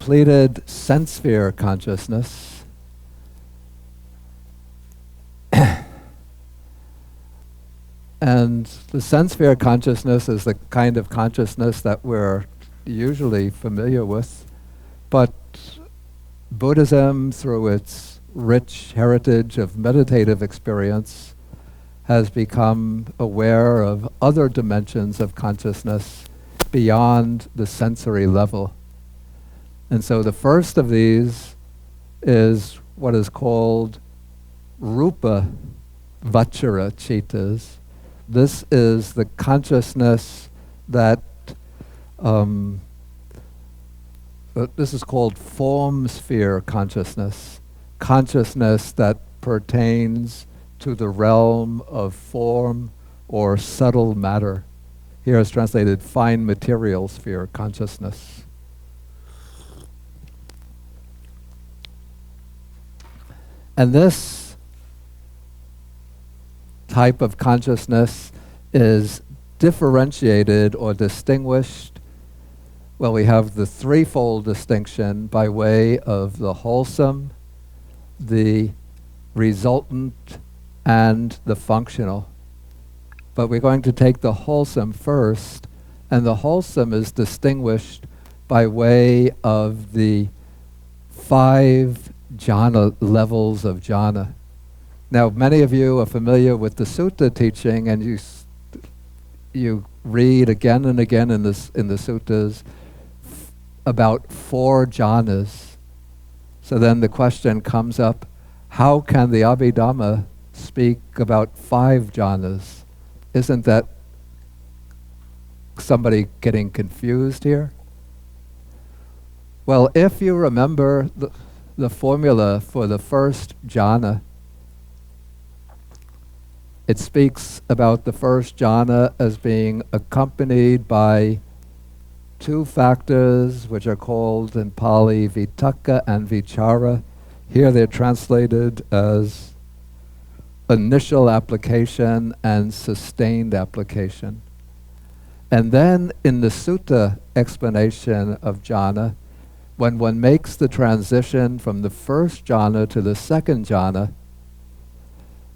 completed sense sphere consciousness, and the sense sphere consciousness is the kind of consciousness that we're usually familiar with, but Buddhism, through its rich heritage of meditative experience, has become aware of other dimensions of consciousness beyond the sensory level. And so the first of these is what is called rupa vachara citas. This is the consciousness that this is called form sphere consciousness, consciousness that pertains to the realm of form or subtle matter. Here is translated fine material sphere consciousness. And this type of consciousness is differentiated or distinguished. Well, we have the threefold distinction by way of the wholesome, the resultant, and the functional. But we're going to take the wholesome first, and the wholesome is distinguished by way of the 5 jhana levels of jhana. Now, many of you are familiar with the sutta teaching, and you read again and again in the suttas about 4 jhanas. So then the question comes up, how can the Abhidhamma speak about 5 jhanas? Isn't that somebody getting confused here? Well, if you remember the formula for the first jhana, it speaks about the first jhana as being accompanied by 2 factors which are called in Pali vitakka and vichara. Here they're translated as initial application and sustained application. And then in the sutta explanation of jhana, when one makes the transition from the first jhana to the second jhana,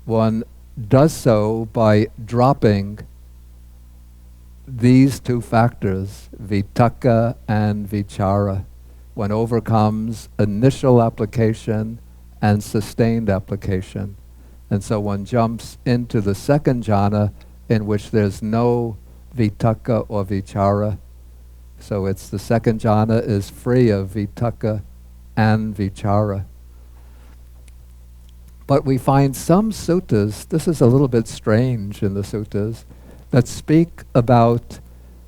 one does so by dropping these 2 factors, vitakka and vichara. One overcomes initial application and sustained application. And so one jumps into the second jhana in which there's no vitakka or vichara. So it's the second jhana is free of vitakka and vichara. But we find some suttas, this is a little bit strange in the suttas, that speak about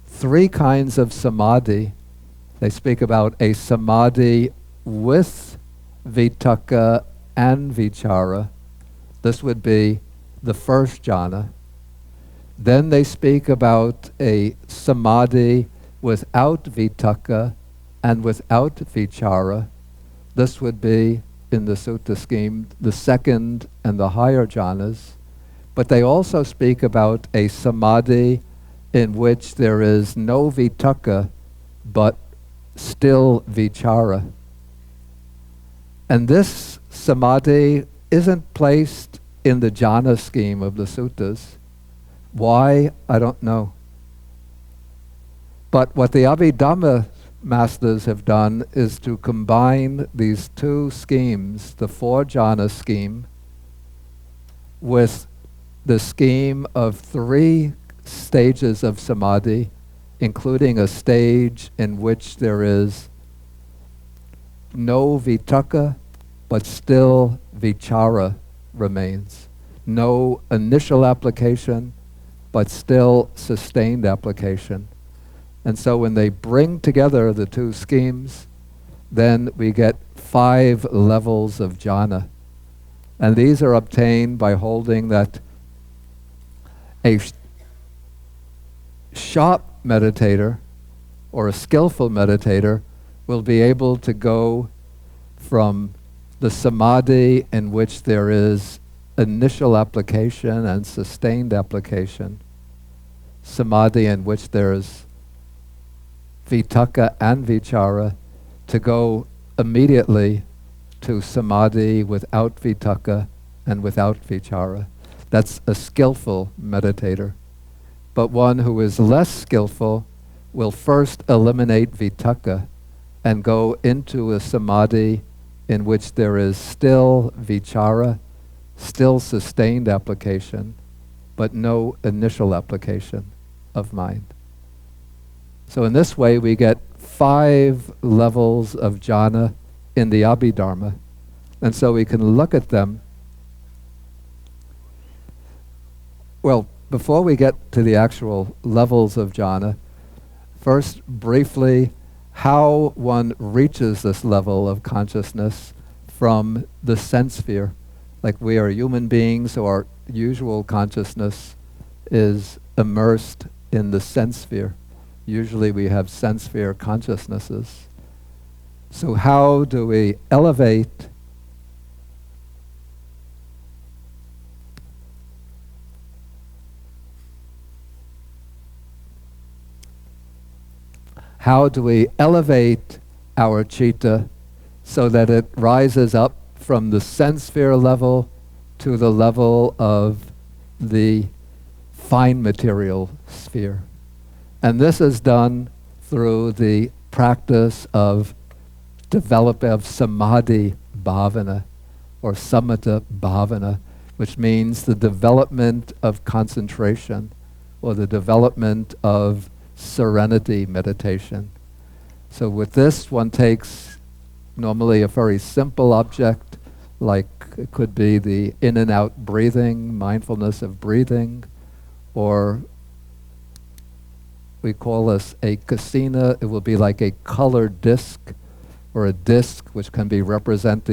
3 kinds of samadhi. They speak about a samadhi with vitakka and vichara. This would be the first jhana. Then they speak about a samadhi without vitakka and without vichara. This would be, in the sutta scheme, the second and the higher jhanas. But they also speak about a samadhi in which there is no vitakka but still vichara. And this samadhi isn't placed in the jhana scheme of the suttas. Why? I don't know. But what the Abhidhamma masters have done is to combine these 2 schemes, the 4 jhana scheme, with the scheme of 3 stages of samadhi, including a stage in which there is no vitakka, but still vichara remains. No initial application, but still sustained application. And so when they bring together the 2 schemes, then we get 5 levels of jhana. And these are obtained by holding that a sharp meditator or a skillful meditator will be able to go from the samadhi in which there is initial application and sustained application, samadhi in which there is vitakka and vichara, to go immediately to samadhi without vitaka and without vichara. That's a skillful meditator. But one who is less skillful will first eliminate vitaka and go into a samadhi in which there is still vichara, still sustained application, but no initial application of mind. So in this way we get 5 levels of jhana in the Abhidhamma, and so we can look at them. Well, before we get to the actual levels of jhana, first briefly how one reaches this level of consciousness from the sense sphere. Like, we are human beings, so our usual consciousness is immersed in the sense sphere. Usually we have sense sphere consciousnesses. So how do we elevate our citta so that it rises up from the sense sphere level to the level of the fine material sphere? And this is done through the practice of samadhi bhavana or samatha bhavana, which means the development of concentration or the development of serenity meditation. So with this, one takes normally a very simple object, like it could be the in and out breathing, mindfulness of breathing, or we call this a kasina. It will be like a colored disc, or a disc which can be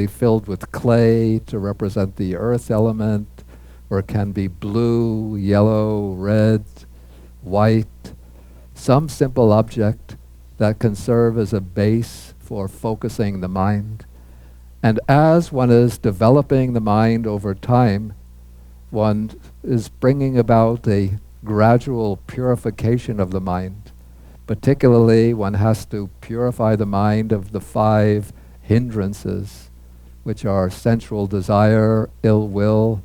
filled with clay to represent the earth element, or it can be blue, yellow, red, white, some simple object that can serve as a base for focusing the mind. And as one is developing the mind over time, one is bringing about a gradual purification of the mind. Particularly, one has to purify the mind of the 5 hindrances, which are sensual desire, ill will,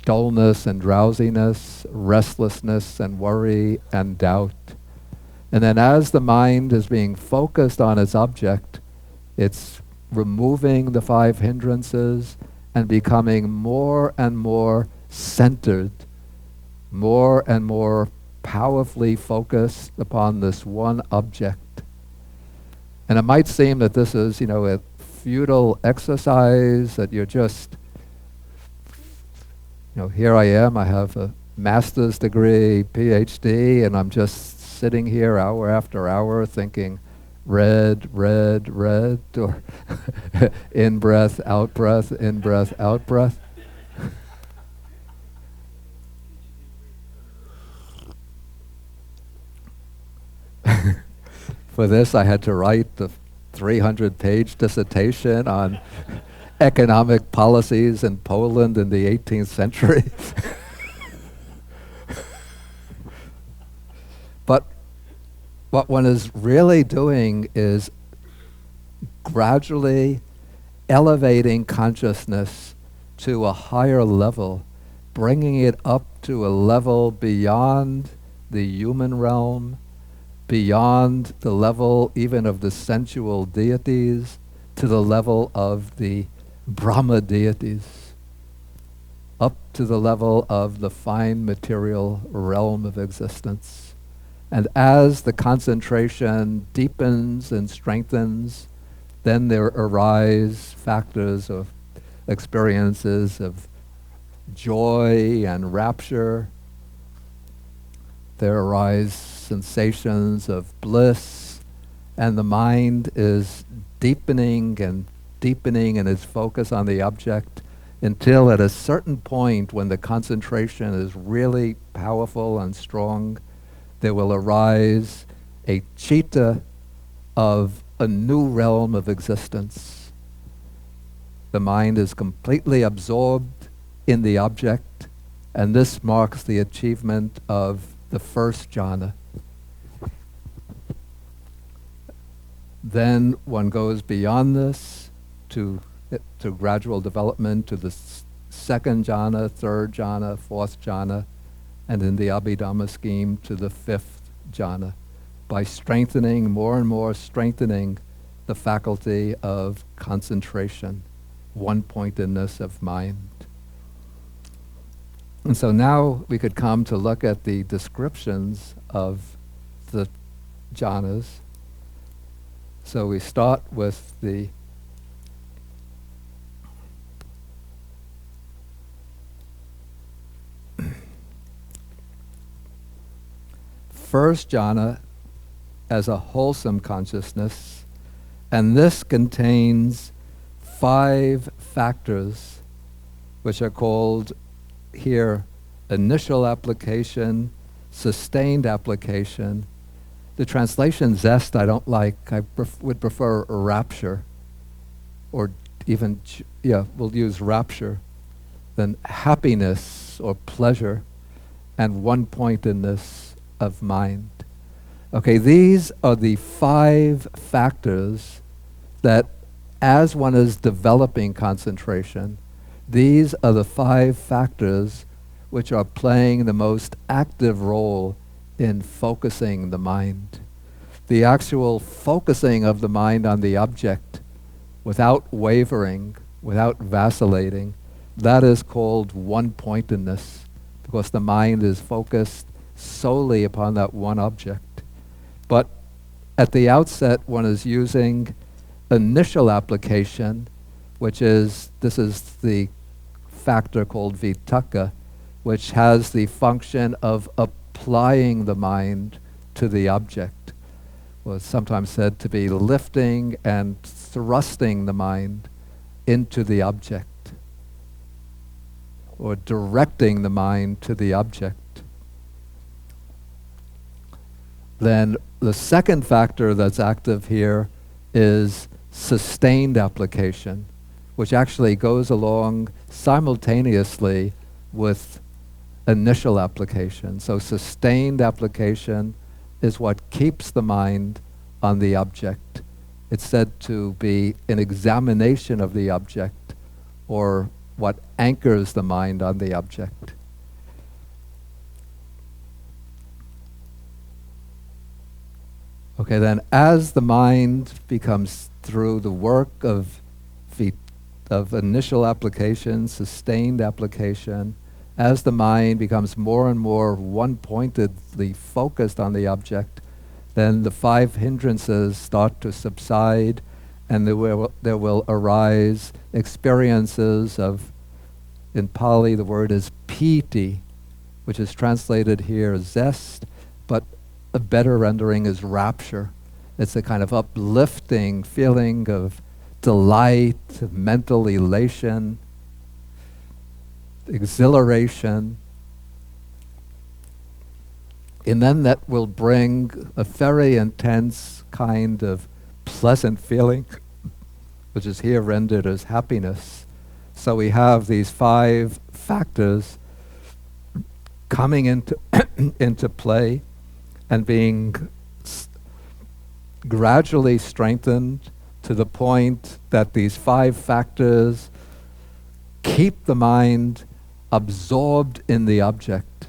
dullness and drowsiness, restlessness and worry and doubt. And then as the mind is being focused on its object, it's removing the 5 hindrances and becoming more and more centered, more and more powerfully focused upon this one object. And it might seem that this is, a futile exercise, that you're just, here I am, I have a master's degree, PhD, and I'm just sitting here hour after hour thinking red, red, red, or in breath, out breath, in breath, out breath. For this, I had to write the 300-page dissertation on economic policies in Poland in the 18th century. But what one is really doing is gradually elevating consciousness to a higher level, bringing it up to a level beyond the human realm, beyond the level even of the sensual deities, to the level of the Brahma deities, up to the level of the fine material realm of existence. And as the concentration deepens and strengthens, then there arise factors of experiences of joy and rapture. There arise sensations of bliss, and the mind is deepening and deepening in its focus on the object until at a certain point, when the concentration is really powerful and strong, there will arise a citta of a new realm of existence. The mind is completely absorbed in the object, and this marks the achievement of the first jhana. Then one goes beyond this to gradual development to the second jhana, third jhana, fourth jhana, and in the Abhidhamma scheme to the fifth jhana, by strengthening, more and more strengthening the faculty of concentration, one-pointedness of mind. And so now we could come to look at the descriptions of the jhanas. So we start with the first jhana as a wholesome consciousness, and this contains 5 factors which are called here initial application, sustained application. The translation zest I don't like. I would prefer rapture, or even, we'll use rapture, then happiness or pleasure, and one-pointedness of mind. Okay, these are the 5 factors that, as one is developing concentration, these are the 5 factors which are playing the most active role in focusing the mind. The actual focusing of the mind on the object without wavering, without vacillating, that is called one-pointedness, because the mind is focused solely upon that one object. But at the outset, one is using initial application, which is, this is the factor called vitakka, which has the function of applying the mind to the object. Well, it's sometimes said to be lifting and thrusting the mind into the object, or directing the mind to the object. Then the second factor that's active here is sustained application, which actually goes along simultaneously with initial application. So sustained application is what keeps the mind on the object. It's said to be an examination of the object, or what anchors the mind on the object. Okay, then as the mind becomes, through the work of initial application, sustained application, as the mind becomes more and more one-pointedly focused on the object, then the 5 hindrances start to subside, and there will arise experiences of, in Pali the word is piti, which is translated here as zest, but a better rendering is rapture. It's a kind of uplifting feeling of delight, mental elation, exhilaration. And then that will bring a very intense kind of pleasant feeling, which is here rendered as happiness. So we have these 5 factors coming into into play and being gradually strengthened to the point that these 5 factors keep the mind absorbed in the object.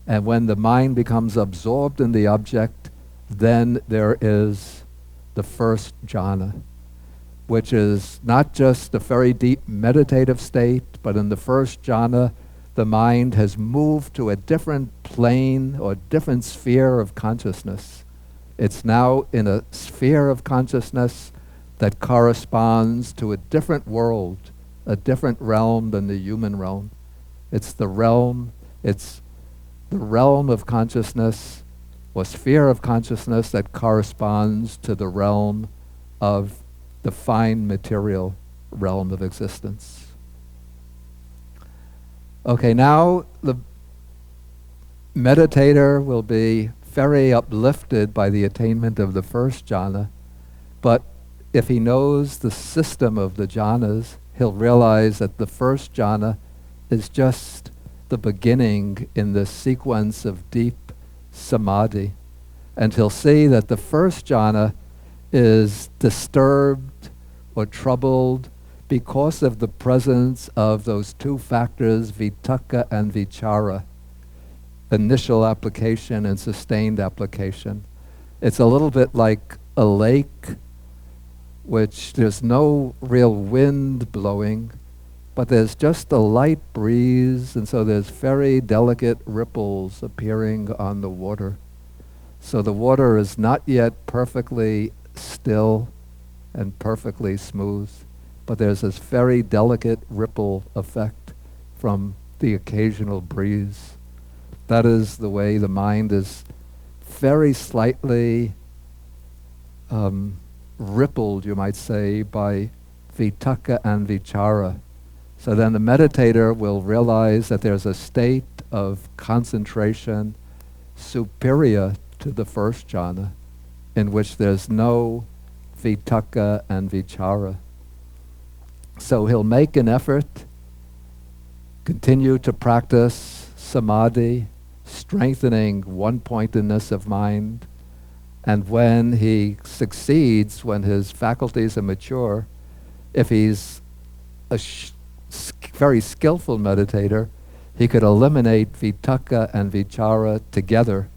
And when the mind becomes absorbed in the object, then there is the first jhana, which is not just a very deep meditative state, but in the first jhana, the mind has moved to a different plane or different sphere of consciousness. It's now in a sphere of consciousness that corresponds to a different world, a different realm than the human realm. It's the realm of consciousness, or sphere of consciousness, that corresponds to the realm of the fine material realm of existence. Okay, now the meditator will be very uplifted by the attainment of the first jhana, but if he knows the system of the jhanas, he'll realize that the first jhana is just the beginning in the sequence of deep samadhi. And he'll see that the first jhana is disturbed or troubled because of the presence of those two factors, vitakka and vichara, initial application and sustained application. It's a little bit like a lake which there's no real wind blowing, but there's just a light breeze, and so there's very delicate ripples appearing on the water. So the water is not yet perfectly still and perfectly smooth, but there's this very delicate ripple effect from the occasional breeze. That is the way the mind is very slightly rippled, you might say, by vitakka and vichara. So then the meditator will realize that there's a state of concentration superior to the first jhana, in which there's no vitakka and vichara. So he'll make an effort, continue to practice samadhi, strengthening one-pointedness of mind, and when he succeeds, when his faculties are mature, if he's a very skillful meditator, he could eliminate vitakka and vichara together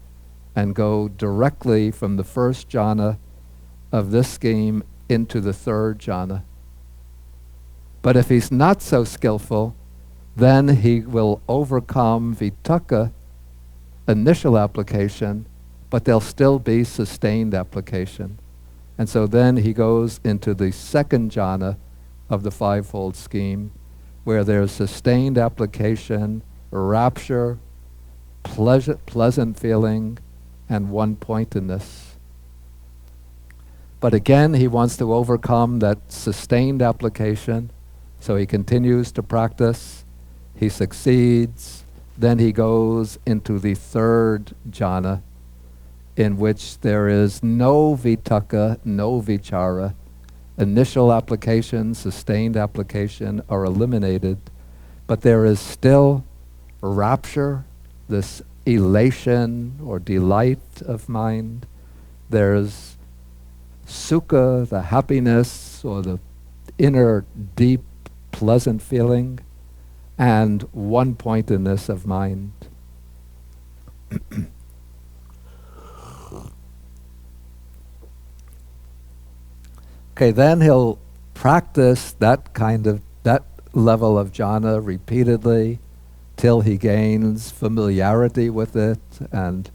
and go directly from the first jhana of this scheme into the third jhana. But if he's not so skillful, then he will overcome vitakka, initial application, but there'll still be sustained application. And so then he goes into the second jhana of the fivefold scheme, where there's sustained application, rapture, pleasant feeling, and one-pointedness. But again, he wants to overcome that sustained application, so he continues to practice, he succeeds, then he goes into the third jhana, in which there is no vitakka, no vichara. Initial application, sustained application are eliminated, but there is still rapture, this elation or delight of mind. There's sukha, the happiness or the inner deep pleasant feeling, and one-pointedness of mind. Okay, then he'll practice that level of jhana repeatedly till he gains familiarity with it and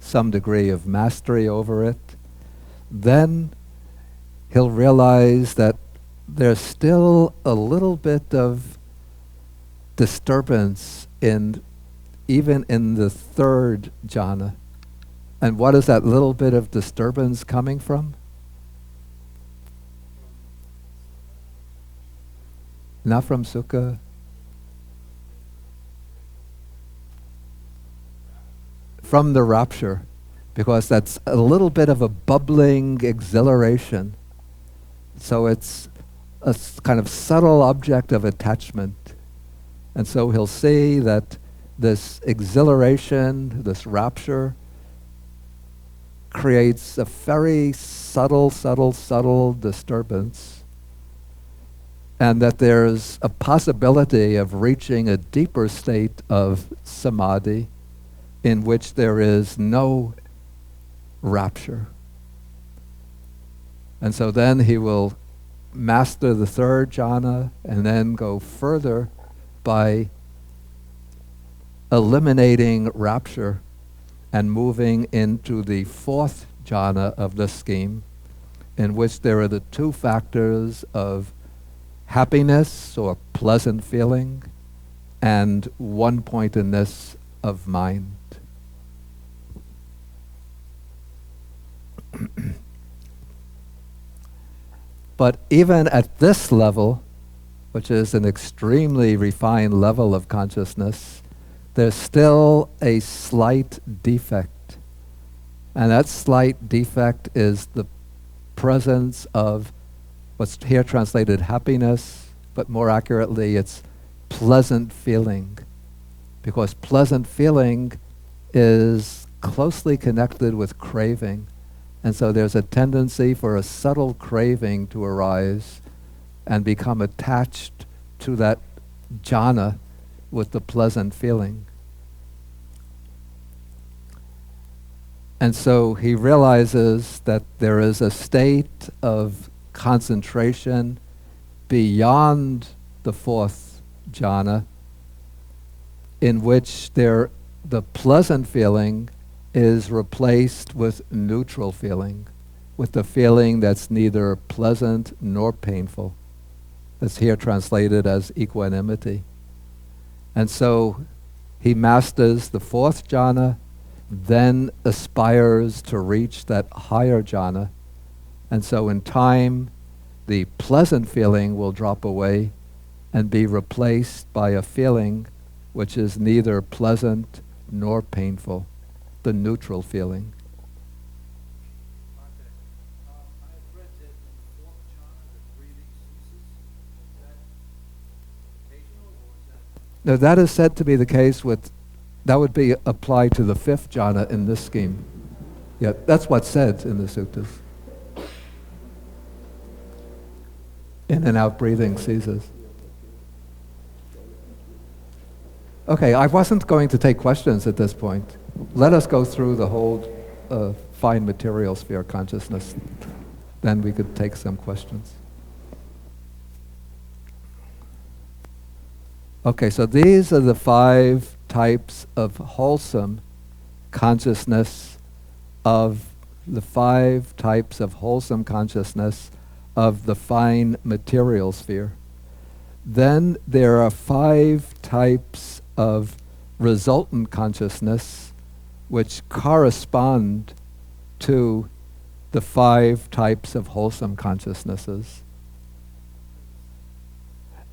some degree of mastery over it. Then he'll realize that there's still a little bit of disturbance even in the third jhana. And what is that little bit of disturbance coming from? Not from sukha. From the rapture, because that's a little bit of a bubbling exhilaration. So it's a kind of subtle object of attachment. And so he'll see that this exhilaration, this rapture, creates a very subtle disturbance, and that there's a possibility of reaching a deeper state of samadhi in which there is no rapture. And so then he will master the third jhana and then go further by eliminating rapture and moving into the fourth jhana of the scheme, in which there are the two factors of happiness or pleasant feeling and one-pointedness of mind. But even at this level, which is an extremely refined level of consciousness, there's still a slight defect. And that slight defect is the presence of what's here translated happiness, but more accurately it's pleasant feeling. Because pleasant feeling is closely connected with craving. And so there's a tendency for a subtle craving to arise and become attached to that jhana with the pleasant feeling. And so he realizes that there is a state of concentration beyond the fourth jhana in which the pleasant feeling is replaced with neutral feeling, with the feeling that's neither pleasant nor painful. That's here translated as equanimity. And so he masters the fourth jhana, then aspires to reach that higher jhana. And so in time, the pleasant feeling will drop away and be replaced by a feeling which is neither pleasant nor painful, the neutral feeling. Now that is said to be the case with, that would be applied to the fifth jhana in this scheme. Yeah, that's what's said in the suttas. In and out breathing ceases. Okay, I wasn't going to take questions at this point. Let us go through the whole fine material sphere consciousness. Then we could take some questions. Okay, so these are the 5 types of wholesome consciousness of the 5 types of wholesome consciousness of the fine material sphere. Then there are 5 types of resultant consciousness which correspond to the 5 types of wholesome consciousnesses.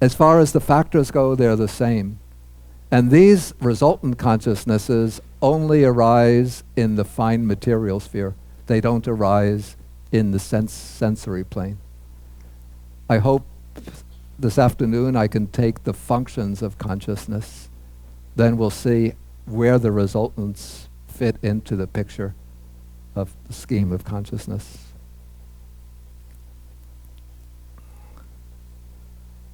As far as the factors go, they're the same. And these resultant consciousnesses only arise in the fine material sphere. They don't arise in the sensory plane. I hope this afternoon I can take the functions of consciousness. Then we'll see where the resultants fit into the picture of the scheme of consciousness.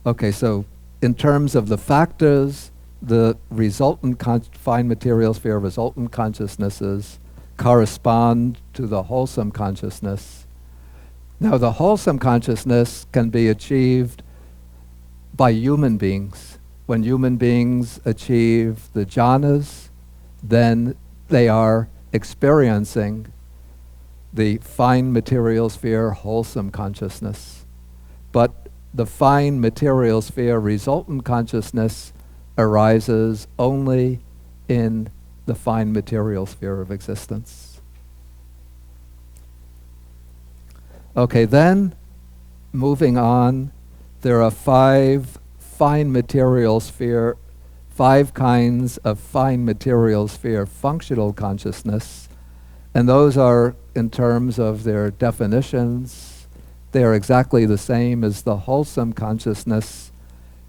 Okay, so in terms of the factors, the resultant fine material sphere resultant consciousnesses correspond to the wholesome consciousness. Now, the wholesome consciousness can be achieved by human beings. When human beings achieve the jhanas, then they are experiencing the fine material sphere wholesome consciousness. But the fine material sphere resultant consciousness arises only in the fine material sphere of existence. Okay, then moving on, there are 5 fine material sphere, 5 kinds of fine material sphere functional consciousness, and those are, in terms of their definitions, they are exactly the same as the wholesome consciousness,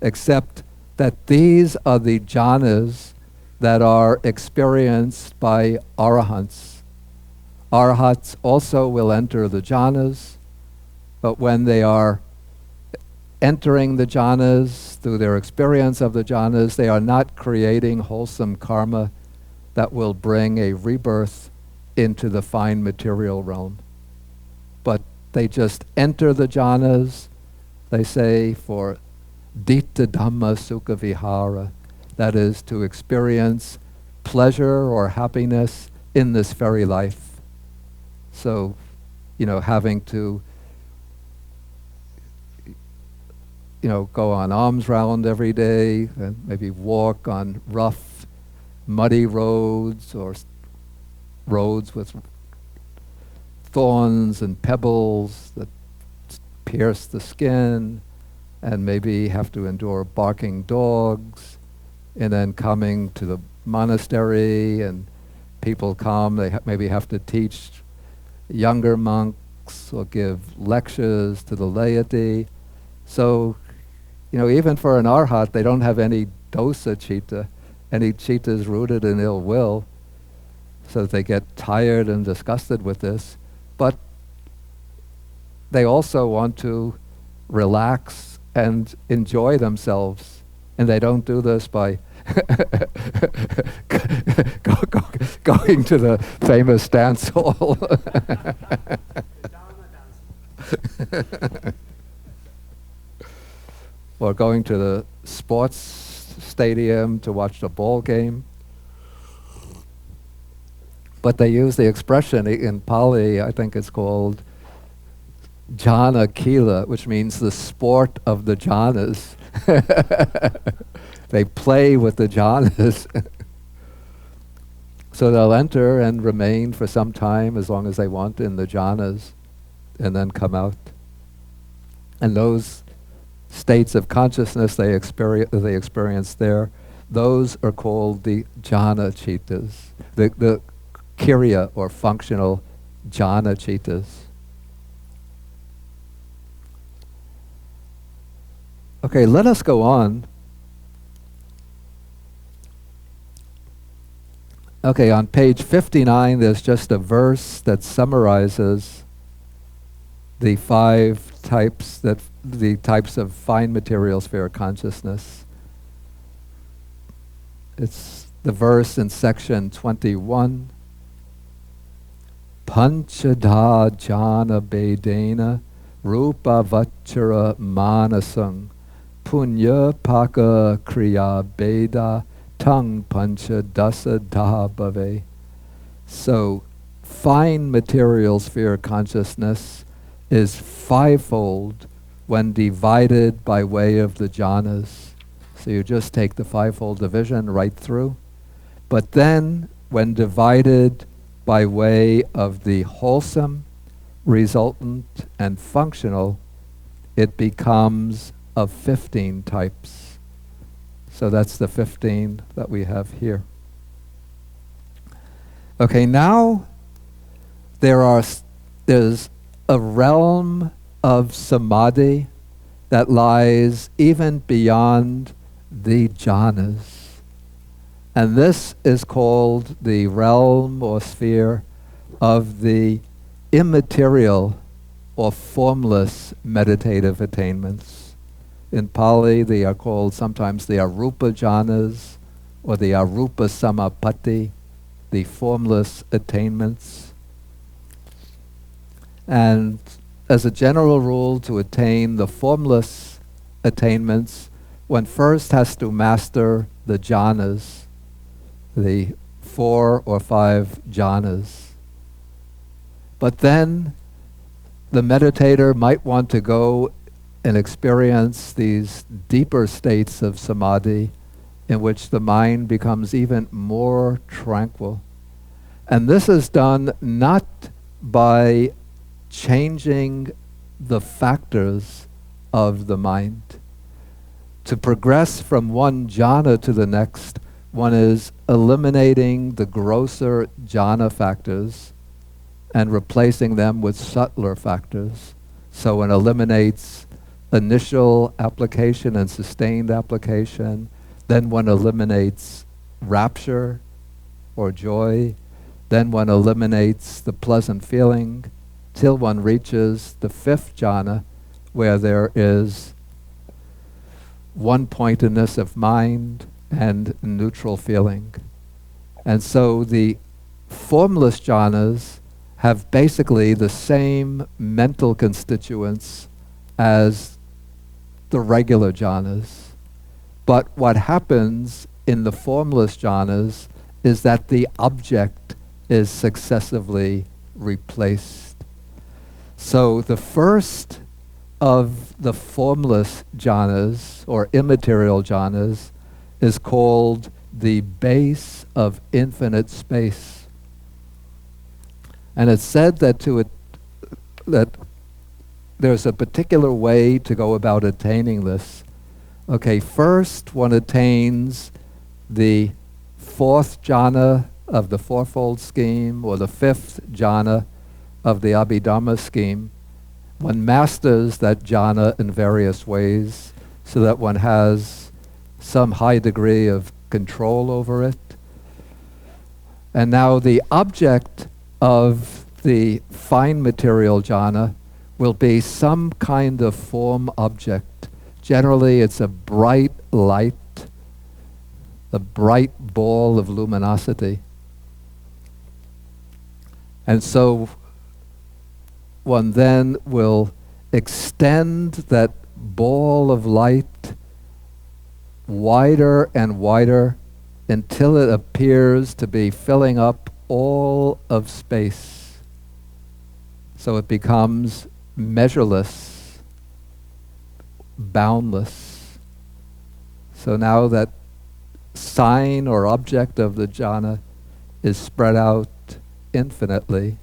except that these are the jhanas that are experienced by arahants. Arahats also will enter the jhanas, but when they are entering the jhanas through their experience of the jhanas, they are not creating wholesome karma that will bring a rebirth into the fine material realm. But they just enter the jhanas, they say, for Dita Dhamma Sukha Vihara, that is, to experience pleasure or happiness in this very life. So, having to, go on alms round every day, and maybe walk on rough, muddy roads, or roads with thorns and pebbles that pierce the skin, and maybe have to endure barking dogs, and then coming to the monastery, and people come, they maybe have to teach younger monks or give lectures to the laity. So, even for an arhat, they don't have any dosa citta, any cittas rooted in ill will, so that they get tired and disgusted with this. but they also want to relax and enjoy themselves. And they don't do this by going to the famous dance hall. Or going to the sports stadium to watch the ball game. But they use the expression in Pali, I think it's called Jhana Kila, which means the sport of the jhanas. They play with the jhanas. So they'll enter and remain for some time, as long as they want, in the jhanas, and then come out. And those states of consciousness they experience there, those are called the jhana chittas, the kriya or functional jhana chittas. Okay, let us go on. Okay, on page 59, there's just a verse that summarizes the types of fine material sphere consciousness. It's the verse in section 21. Panchadha jhana bedena rupa vachara manasang punya paka kriya beda tang pancha dasa daha bhave. So, fine material sphere consciousness is fivefold when divided by way of the jhanas. So you just take the fivefold division right through. But then, when divided by way of the wholesome, resultant, and functional, it becomes of 15 types. So that's the 15 that we have here. Okay, now there's a realm of samadhi that lies even beyond the jhanas. And this is called the realm or sphere of the immaterial or formless meditative attainments. In Pali, they are called sometimes the arupa jhanas or the arupa samapatti, the formless attainments. And as a general rule, to attain the formless attainments, one first has to master the jhanas, the 4 or 5 jhanas. But then the meditator might want to go and experience these deeper states of samadhi in which the mind becomes even more tranquil. And this is done not by changing the factors of the mind. To progress from one jhana to the next, one is eliminating the grosser jhana factors and replacing them with subtler factors. So one eliminates initial application and sustained application, then one eliminates rapture or joy, then one eliminates the pleasant feeling, till one reaches the 5th jhana, where there is one-pointedness of mind and neutral feeling. And so the formless jhanas have basically the same mental constituents as the regular jhanas. But what happens in the formless jhanas is that the object is successively replaced. So the first of the formless jhanas, or immaterial jhanas, is called the base of infinite space. And it's said that that there's a particular way to go about attaining this. Okay, first one attains the 4th jhana of the fourfold scheme, or the 5th jhana of the Abhidhamma scheme. One masters that jhana in various ways so that one has some high degree of control over it. And now the object of the fine material jhana will be some kind of form object. Generally, it's a bright light, a bright ball of luminosity. And so one then will extend that ball of light wider and wider until it appears to be filling up all of space. So it becomes measureless, boundless. So now that sign or object of the jhana is spread out infinitely.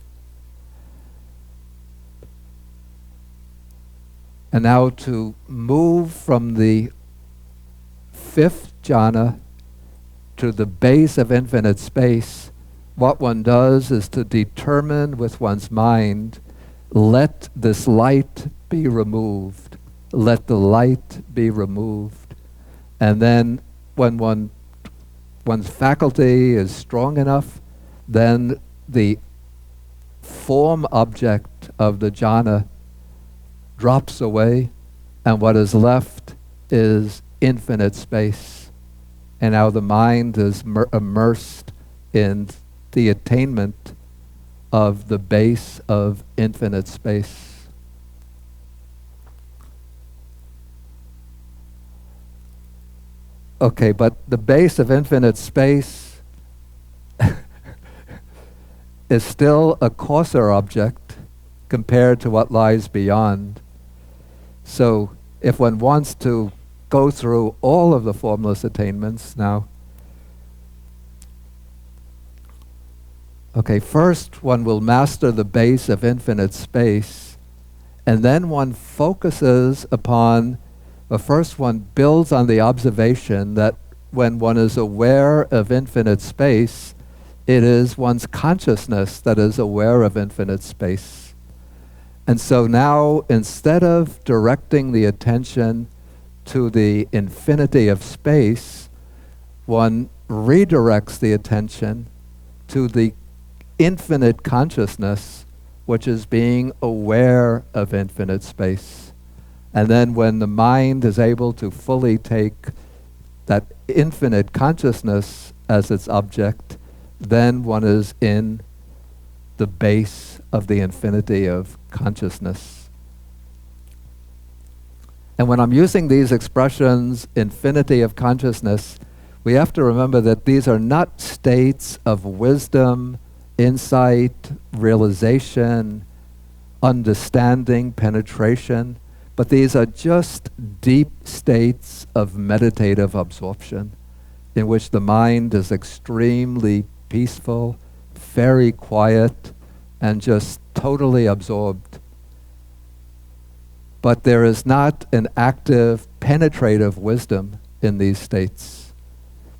And now to move from the fifth jhana to the base of infinite space, what one does is to determine with one's mind, let this light be removed. Let the light be removed. And then when one's faculty is strong enough, then the form object of the jhana drops away, and what is left is infinite space. And now the mind is immersed in the attainment of the base of infinite space. Okay, but the base of infinite space is still a coarser object compared to what lies beyond. So if one wants to go through all of the formless attainments now, okay, first one will master the base of infinite space, and then one focuses upon, first one builds on the observation that when one is aware of infinite space, it is one's consciousness that is aware of infinite space. And so now, instead of directing the attention to the infinity of space, one redirects the attention to the infinite consciousness, which is being aware of infinite space. And then when the mind is able to fully take that infinite consciousness as its object, then one is in the base of the infinity of consciousness. And when I'm using these expressions, infinity of consciousness, we have to remember that these are not states of wisdom, insight, realization, understanding, penetration, but these are just deep states of meditative absorption in which the mind is extremely peaceful, very quiet, and just totally absorbed. But there is not an active, penetrative wisdom in these states.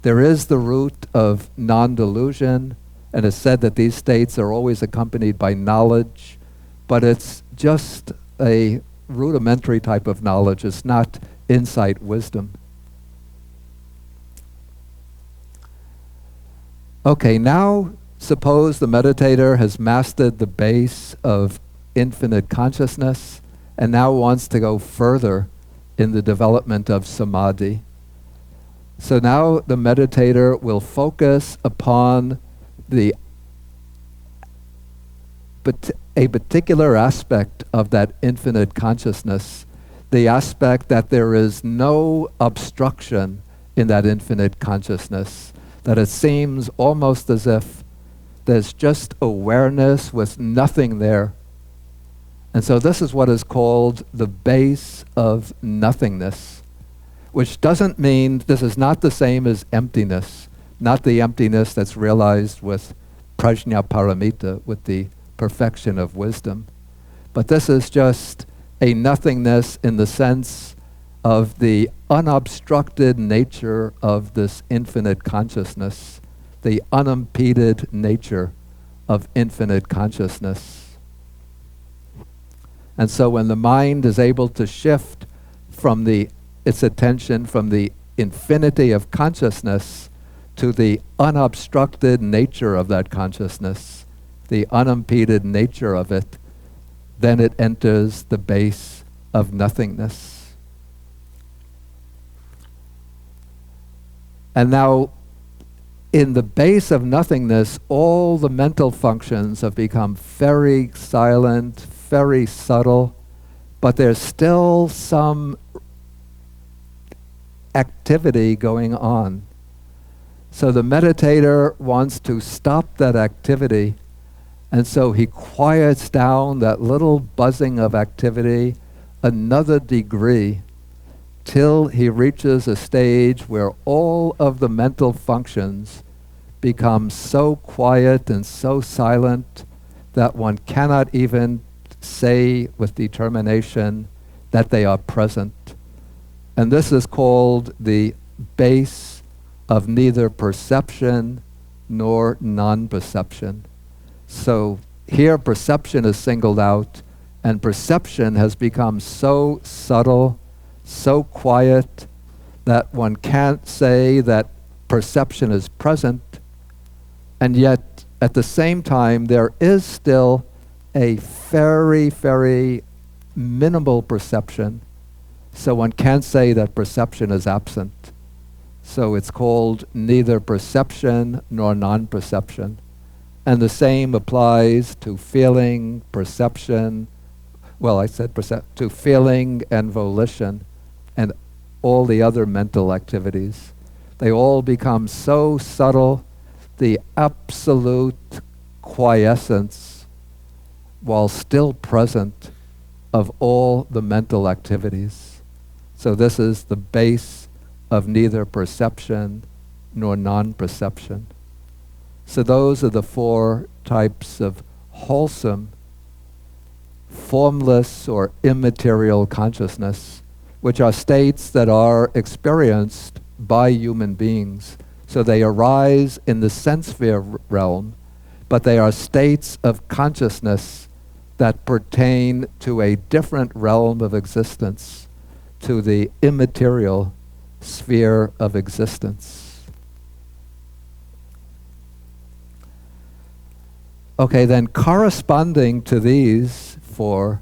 There is the root of non-delusion, and it's said that these states are always accompanied by knowledge, but it's just a rudimentary type of knowledge. It's not insight wisdom. Okay, now suppose the meditator has mastered the base of infinite consciousness and now wants to go further in the development of samadhi. So now the meditator will focus upon a particular aspect of that infinite consciousness, the aspect that there is no obstruction in that infinite consciousness, that it seems almost as if there's just awareness with nothing there. And so this is what is called the base of nothingness, which doesn't mean, this is not the same as emptiness, not the emptiness that's realized with prajna paramita, with the perfection of wisdom. But this is just a nothingness in the sense of the unobstructed nature of this infinite consciousness, the unimpeded nature of infinite consciousness. And so when the mind is able to shift from its attention from the infinity of consciousness to the unobstructed nature of that consciousness, the unimpeded nature of it, then it enters the base of nothingness. And now, in the base of nothingness, all the mental functions have become very silent, very subtle, but there's still some activity going on. So the meditator wants to stop that activity, and so he quiets down that little buzzing of activity another degree till he reaches a stage where all of the mental functions become so quiet and so silent that one cannot even say with determination that they are present. And this is called the base of neither perception nor non-perception. So here perception is singled out, and perception has become so subtle, so quiet, that one can't say that perception is present, and yet at the same time there is still a very, very minimal perception, so one can't say that perception is absent. So it's called neither perception nor non-perception. And the same applies to feeling, perception, well, I said to feeling and volition and all the other mental activities. They all become so subtle, the absolute quiescence, while still present, of all the mental activities. So this is the base of neither perception nor non-perception. So those are the four types of wholesome, formless or immaterial consciousness, which are states that are experienced by human beings. So they arise in the sense sphere realm, but they are states of consciousness that pertain to a different realm of existence, to the immaterial sphere of existence. Okay, then corresponding to these four,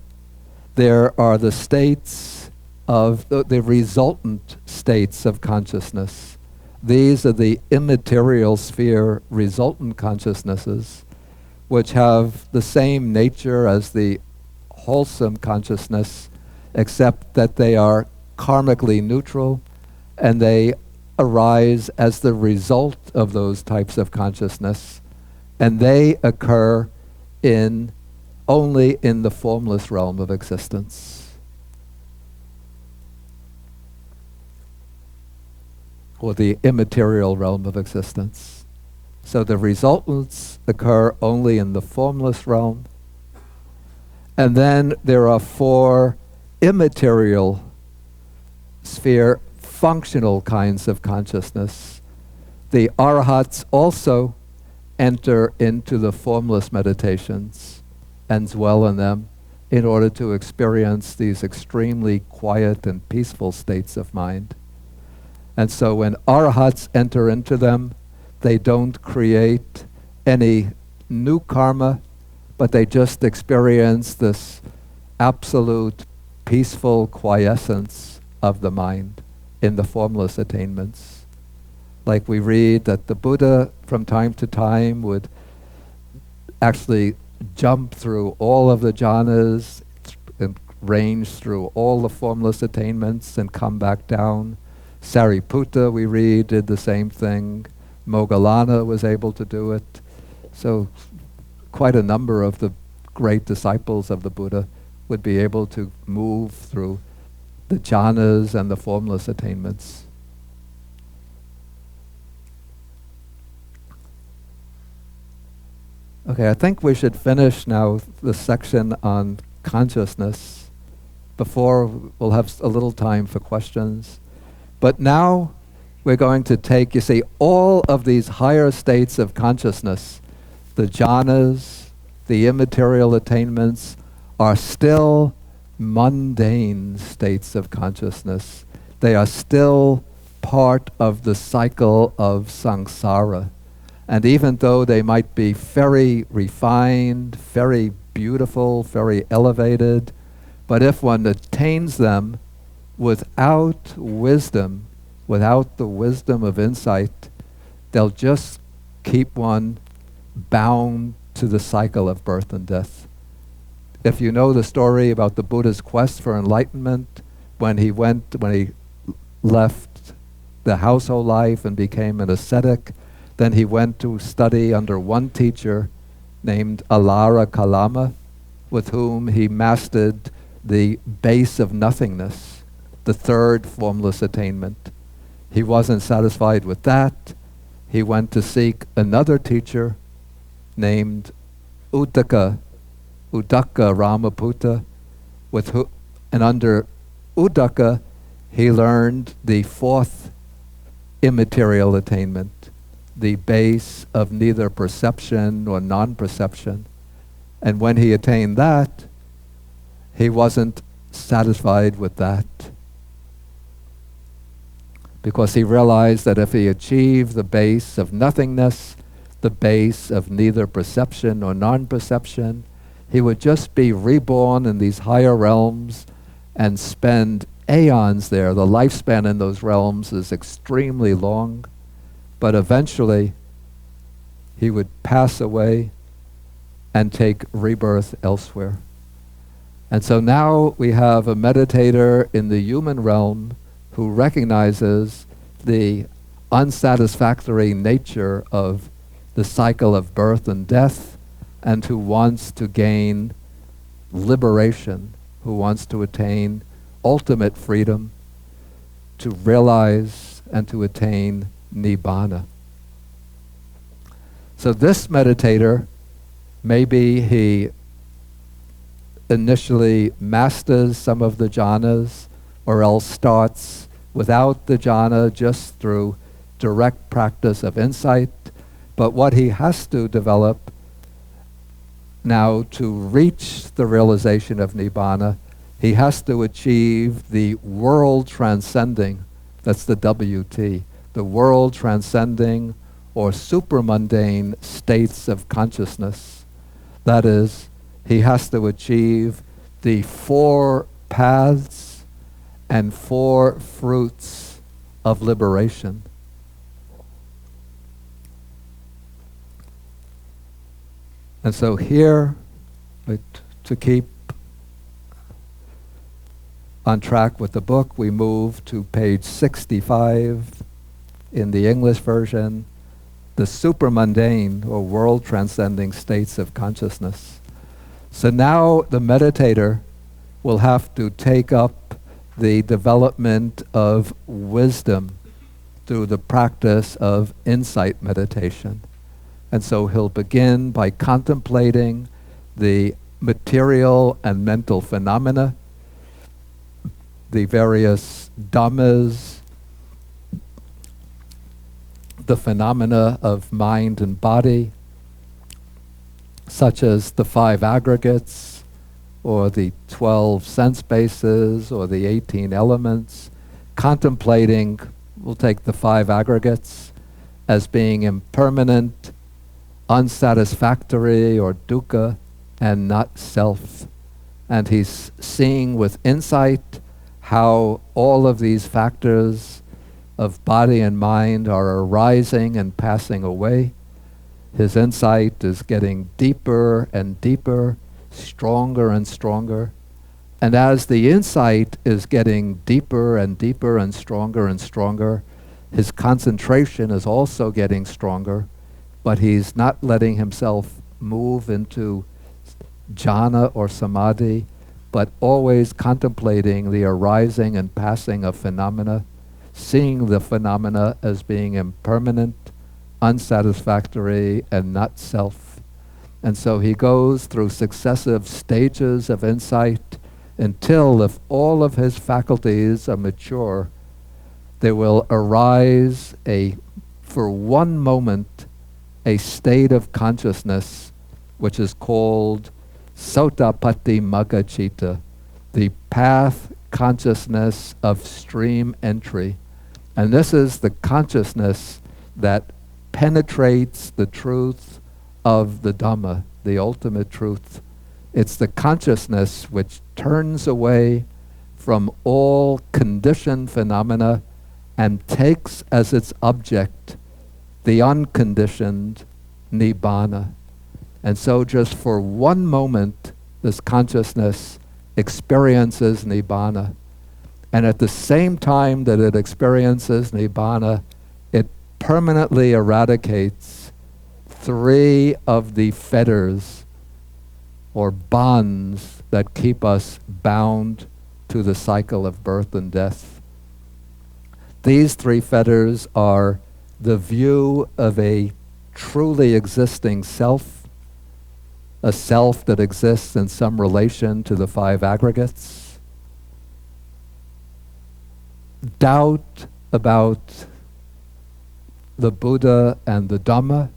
there are the states of the resultant states of consciousness. These are the immaterial sphere resultant consciousnesses, which have the same nature as the wholesome consciousness, except that they are karmically neutral, and they arise as the result of those types of consciousness, and they occur only in the formless realm of existence, or the immaterial realm of existence. So the resultants occur only in the formless realm. And then there are four immaterial sphere functional kinds of consciousness. The arahats also enter into the formless meditations and dwell in them in order to experience these extremely quiet and peaceful states of mind. And so when arahats enter into them, they don't create any new karma, but they just experience this absolute peaceful quiescence of the mind in the formless attainments. Like we read that the Buddha from time to time would actually jump through all of the jhanas and range through all the formless attainments and come back down. Sariputta, we read, did the same thing. Moggallana was able to do it. So quite a number of the great disciples of the Buddha would be able to move through the jhanas and the formless attainments. Okay, I think we should finish now the section on consciousness before we'll have a little time for questions. But now we're going to take, you see, all of these higher states of consciousness, the jhanas, the immaterial attainments, are still mundane states of consciousness. They are still part of the cycle of samsara. And even though they might be very refined, very beautiful, very elevated, but if one attains them without wisdom, without the wisdom of insight, they'll just keep one bound to the cycle of birth and death. If you know the story about the Buddha's quest for enlightenment, when he left the household life and became an ascetic, then he went to study under one teacher named Alara Kalama, with whom he mastered the base of nothingness, the third formless attainment. He wasn't satisfied with that. He went to seek another teacher named Uddaka Ramaputta, and under Uddaka he learned the fourth immaterial attainment, the base of neither perception nor non-perception. And when he attained that, he wasn't satisfied with that, because he realized that if he achieved the base of nothingness, the base of neither perception or non-perception, he would just be reborn in these higher realms and spend aeons there. The lifespan in those realms is extremely long, but eventually he would pass away and take rebirth elsewhere. And so now we have a meditator in the human realm who recognizes the unsatisfactory nature of the cycle of birth and death, and who wants to gain liberation, who wants to attain ultimate freedom, to realize and to attain nibbana. So this meditator, maybe he initially masters some of the jhanas, or else starts without the jhana, just through direct practice of insight. But what he has to develop now to reach the realization of nibbana, he has to achieve the world transcending, that's the WT, the world transcending or supramundane states of consciousness. That is, he has to achieve the 4 paths and 4 fruits of liberation. And so here, to keep on track with the book, we move to page 65 in the English version, the supramundane or world transcending states of consciousness. So now the meditator will have to take up the development of wisdom through the practice of insight meditation. And so he'll begin by contemplating the material and mental phenomena, the various dhammas, the phenomena of mind and body, such as the 5 aggregates, or the 12 sense bases, or the 18 elements, contemplating, we'll take the 5 aggregates, as being impermanent, unsatisfactory, or dukkha, and not self. And he's seeing with insight how all of these factors of body and mind are arising and passing away. His insight is getting deeper and deeper, stronger and stronger. And as the insight is getting deeper and deeper and stronger, his concentration is also getting stronger, but he's not letting himself move into jhana or samadhi, but always contemplating the arising and passing of phenomena, seeing the phenomena as being impermanent, unsatisfactory, and not self. And so he goes through successive stages of insight until, if all of his faculties are mature, there will arise for one moment, a state of consciousness which is called Sotapatti Magga Citta, the path consciousness of stream entry. And this is the consciousness that penetrates the truth of the Dhamma, the ultimate truth. It's the consciousness which turns away from all conditioned phenomena and takes as its object the unconditioned Nibbana. And so just for one moment, this consciousness experiences Nibbana. And at the same time that it experiences Nibbana, it permanently eradicates 3 of the fetters or bonds that keep us bound to the cycle of birth and death. These 3 fetters are the view of a truly existing self, a self that exists in some relation to the 5 aggregates, doubt about the Buddha and the Dhamma,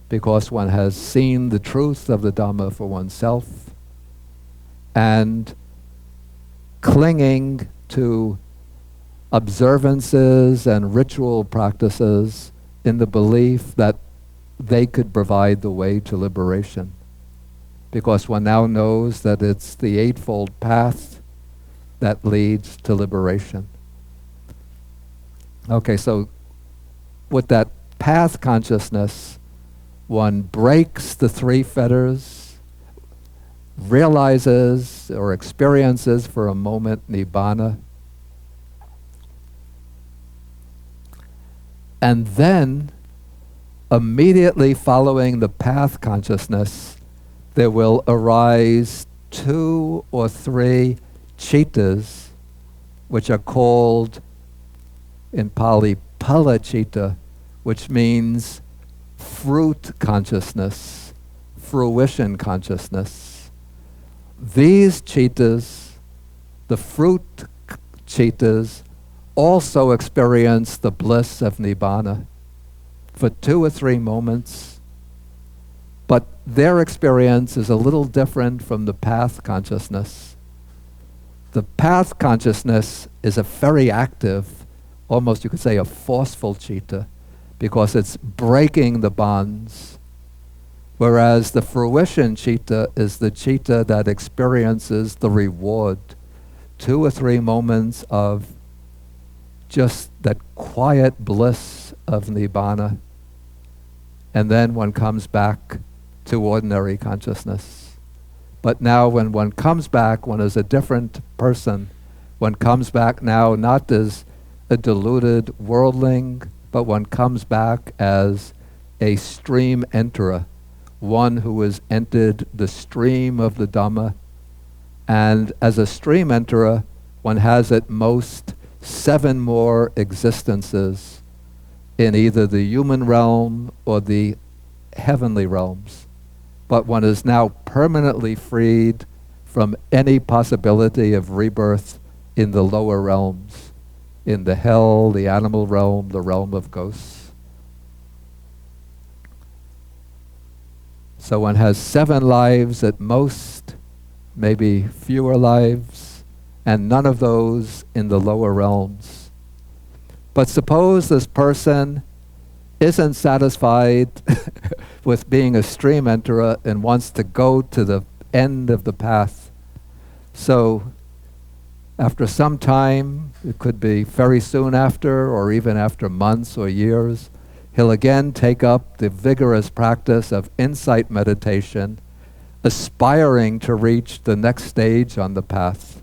because one has seen the truth of the Dhamma for oneself, and clinging to observances and ritual practices in the belief that they could provide the way to liberation. Because one now knows that it's the Eightfold Path that leads to liberation. Okay, so with that path consciousness, one breaks the 3 fetters, realizes or experiences for a moment Nibbana, and then immediately following the path consciousness, there will arise 2 or 3 chittas, which are called in Pali Phala Chitta, which means fruit consciousness, fruition consciousness. These chittas, the fruit chittas, also experience the bliss of Nibbana for 2 or 3 moments, but their experience is a little different from the path consciousness. The path consciousness is a very active, almost you could say a forceful citta, because it's breaking the bonds, whereas the fruition citta is the citta that experiences the reward, 2 or 3 moments of just that quiet bliss of Nibbana, and then one comes back to ordinary consciousness. But now when one comes back, one is a different person. One comes back now not as a deluded worldling, but one comes back as a stream enterer, one who has entered the stream of the Dhamma. And as a stream enterer, one has at most 7 more existences in either the human realm or the heavenly realms. But one is now permanently freed from any possibility of rebirth in the lower realms, in the hell, the animal realm, the realm of ghosts. So one has 7 lives at most, maybe fewer lives, and none of those in the lower realms. But suppose this person isn't satisfied with being a stream enterer and wants to go to the end of the path. So after some time, it could be very soon after, or even after months or years, he'll again take up the vigorous practice of insight meditation, aspiring to reach the next stage on the path.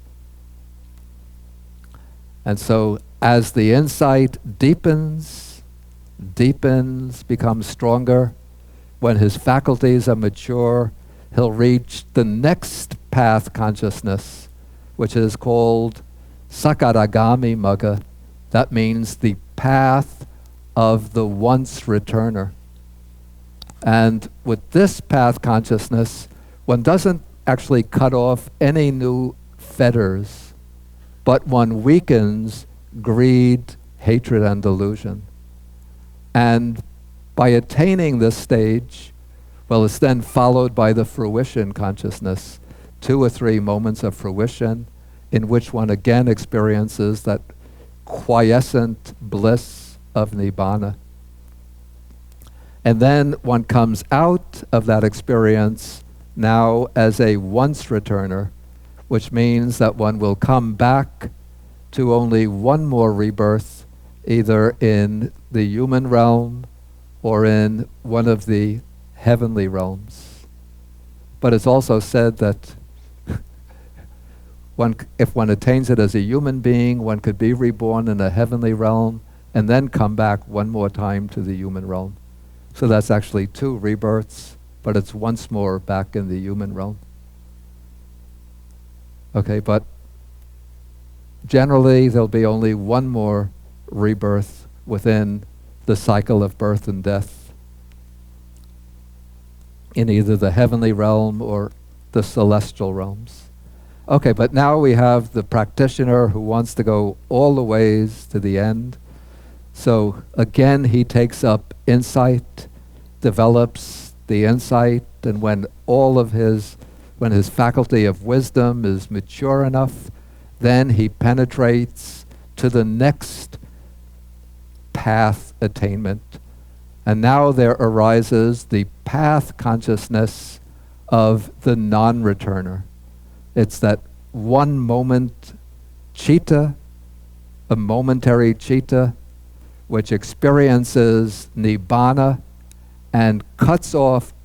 And so as the insight deepens, becomes stronger, when his faculties are mature, he'll reach the next path consciousness, which is called Sakaragami Magga. That means the path of the once returner. And with this path consciousness, one doesn't actually cut off any new fetters, but one weakens greed, hatred, and delusion. And by attaining this stage, well, it's then followed by the fruition consciousness, 2 or 3 moments of fruition in which one again experiences that quiescent bliss of Nibbana. And then one comes out of that experience now as a once returner, which means that one will come back to only one more rebirth, either in the human realm or in one of the heavenly realms. But it's also said that if one attains it as a human being, one could be reborn in a heavenly realm and then come back one more time to the human realm. So that's actually 2 rebirths, but it's once more back in the human realm. Okay, but generally there'll be only one more rebirth within the cycle of birth and death in either the heavenly realm or the celestial realms. Okay, but now we have the practitioner who wants to go all the ways to the end. So again, he takes up insight, develops the insight, and when his faculty of wisdom is mature enough, then he penetrates to the next path attainment. And now there arises the path consciousness of the non-returner. It's that one moment citta, a momentary citta, which experiences nibbana and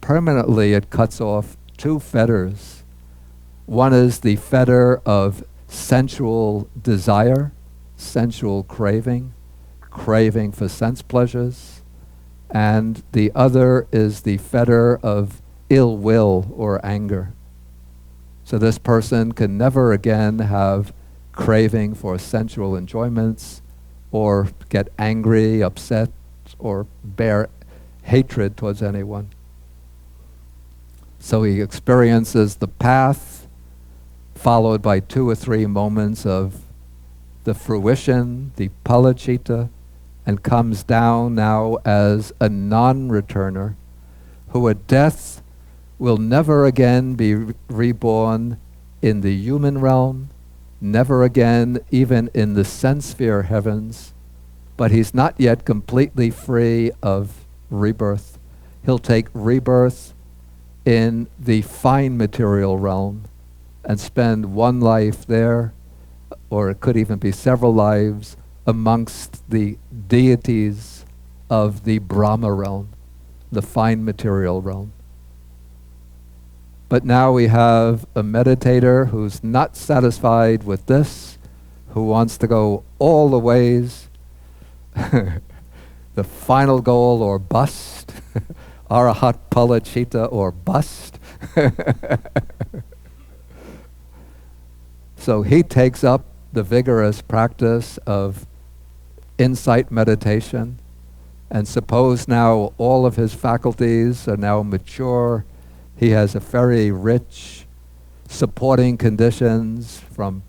permanently it cuts off 2 fetters. One is the fetter of sensual desire, sensual craving for sense pleasures, and the other is the fetter of ill will or anger. So this person can never again have craving for sensual enjoyments or get angry, upset, or bear hatred towards anyone. So he experiences the path, followed by 2 or 3 moments of the fruition, the palacita, and comes down now as a non-returner who at death will never again be reborn in the human realm, never again even in the sense sphere heavens, but he's not yet completely free of rebirth. He'll take rebirth in the fine material realm and spend one life there, or it could even be several lives, amongst the deities of the Brahma realm, the fine material realm. But now we have a meditator who's not satisfied with this, who wants to go all the ways, the final goal or bust, arahat palacita or bust. So he takes up the vigorous practice of insight meditation, and suppose now all of his faculties are now mature. He has a very rich supporting conditions from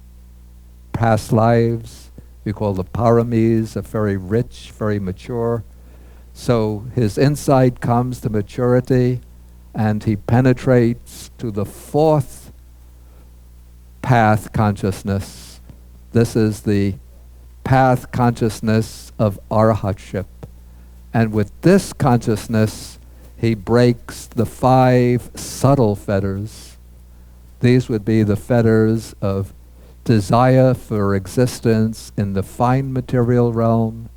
past lives. We call the paramis, are very rich, very mature. So his insight comes to maturity, and he penetrates to the 4th path consciousness. This is the path consciousness of arhatship. And with this consciousness, he breaks the 5 subtle fetters. These would be the fetters of desire for existence in the fine material realm,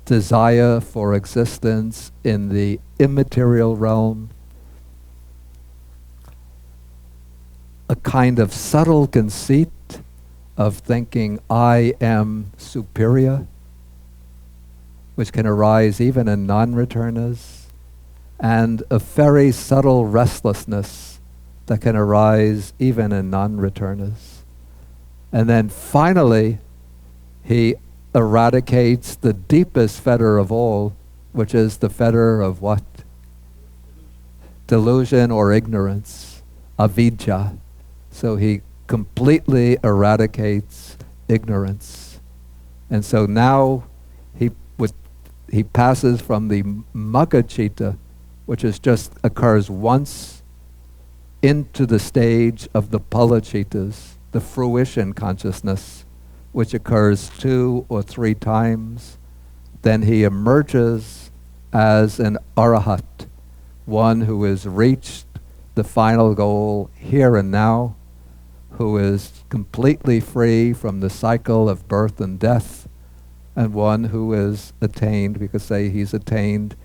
desire for existence in the immaterial realm, a kind of subtle conceit of thinking I am superior, which can arise even in non-returners, and a very subtle restlessness that can arise even in non-returners. And then finally, he eradicates the deepest fetter of all, which is the fetter of what? Delusion or ignorance, avidya. So he completely eradicates ignorance. And so now he passes from the magga-citta, which occurs once, into the stage of the palacittas, the fruition consciousness, which occurs 2 or 3 times. Then he emerges as an arahat, one who has reached the final goal here and now, who is completely free from the cycle of birth and death, and one who is attained, we could say he's attained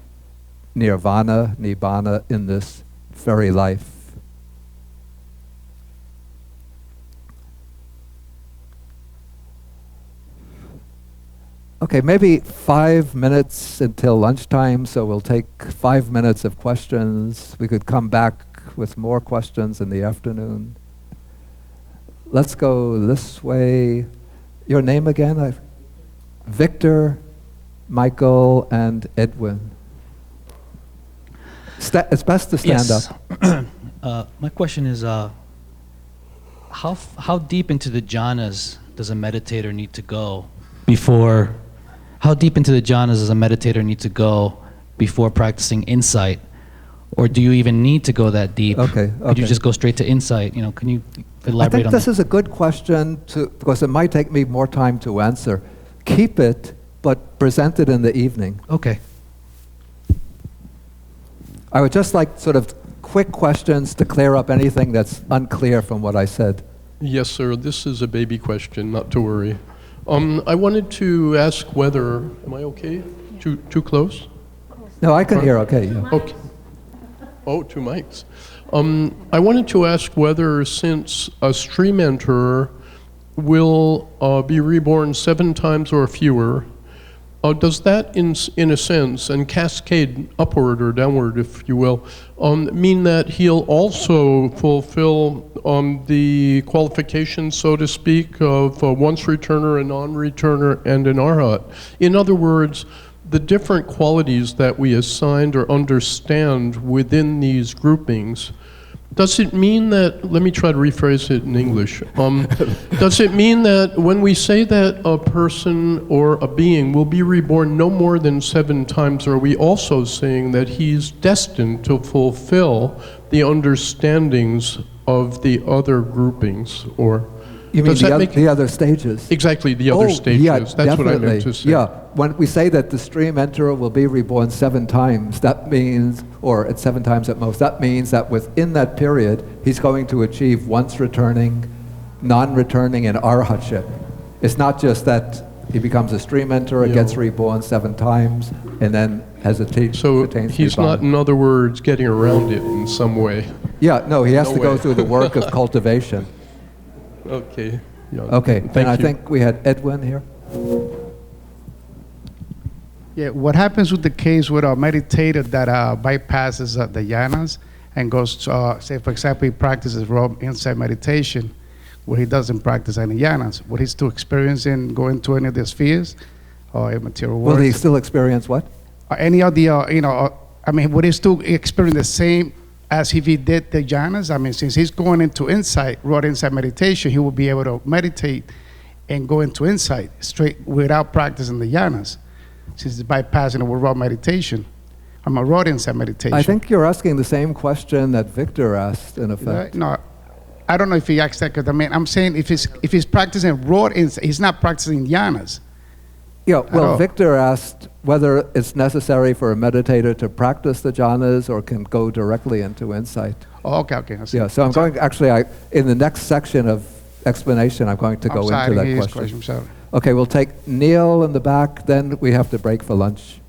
nirvana, nibbana in this very life. Okay, maybe 5 minutes until lunchtime, so we'll take 5 minutes of questions. We could come back with more questions in the afternoon. Let's go this way. Your name again? Victor, Michael, and Edwin. It's best to stand up. My question is, how deep into the jhanas does a meditator need to go before? How deep into the jhanas does a meditator need to go before practicing insight, or do you even need to go that deep? Okay. Could you just go straight to insight? You know, can you elaborate I think on this that? is a good question because it might take me more time to answer. Keep it, but present it in the evening. Okay. I would just like sort of quick questions to clear up anything that's unclear from what I said. Yes, sir. This is a baby question, not to worry. I wanted to ask whether, am I okay? Too close? No, I can hear okay. Yeah. Okay. Oh, 2 mics. I wanted to ask whether, since a stream enterer will be reborn 7 times or fewer, does that, in a sense, and cascade upward or downward, if you will, mean that he'll also fulfill the qualifications, so to speak, of a once-returner, a non-returner, and an arhat? In other words, the different qualities that we assigned or understand within these groupings, does it mean that, let me try to rephrase it in English, does it mean that when we say that a person or a being will be reborn no more than 7 times, are we also saying that he's destined to fulfill the understandings of the other groupings? Or you mean the other stages? Exactly, the other stages. Yeah, that's definitely. what I meant to say. Yeah, when we say that the stream enterer will be reborn 7 times, that means, or at 7 times at most, that means that within that period, he's going to achieve once returning, non-returning, and arhatship. It's not just that he becomes a stream enterer, gets reborn 7 times, and then has attains So he's not, in other words, getting around it in some way. Yeah, no, he has to go through the work of cultivation. Okay. Yeah. Okay, Thank and I you. think we had Edwin here. Yeah, what happens with the case with a meditator that bypasses the jhanas and goes to, say, for example, he practices raw insight meditation where he doesn't practice any jhanas? Would he still experience in going to any of the spheres or immaterial worlds? Will he still experience what? Any of the, would he still experience the same as if he did the jhanas? I mean, since he's going into insight, raw insight meditation, he will be able to meditate and go into insight straight without practicing the jhanas, since it's bypassing it with raw meditation. I'm a raw insight meditation. I think you're asking the same question that Victor asked, in effect. No, I don't know if he asked that, because I'm saying if he's practicing raw insight, he's not practicing jhanas. Yeah, well, Victor asked whether it's necessary for a meditator to practice the jhanas or can go directly into insight. Oh, okay. I see. Yeah, so I'm going, actually, in the next section of explanation, I'm going to go into that question. I'm sorry. Okay, we'll take Neil in the back, then we have to break for lunch.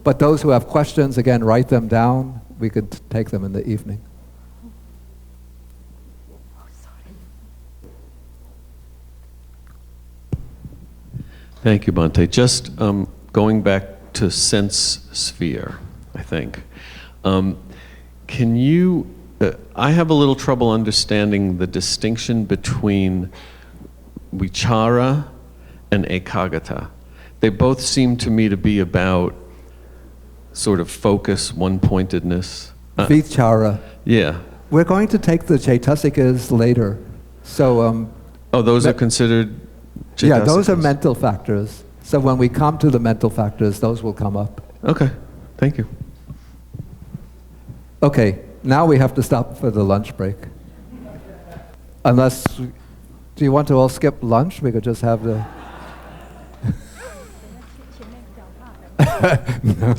But those who have questions, again, write them down. We could take them in the evening. Thank you, Bhante. Just going back to sense sphere, I think. Can you, I have a little trouble understanding the distinction between vichara and ekagata. They both seem to me to be about sort of focus, one-pointedness. Vichara. Yeah. We're going to take the Chaitasikas later. So, oh, those are considered Chaitasikas? Yeah, those are mental factors. So when we come to the mental factors, those will come up. Okay, thank you. Okay, now we have to stop for the lunch break. Unless, do you want to all skip lunch? We could just have the... No.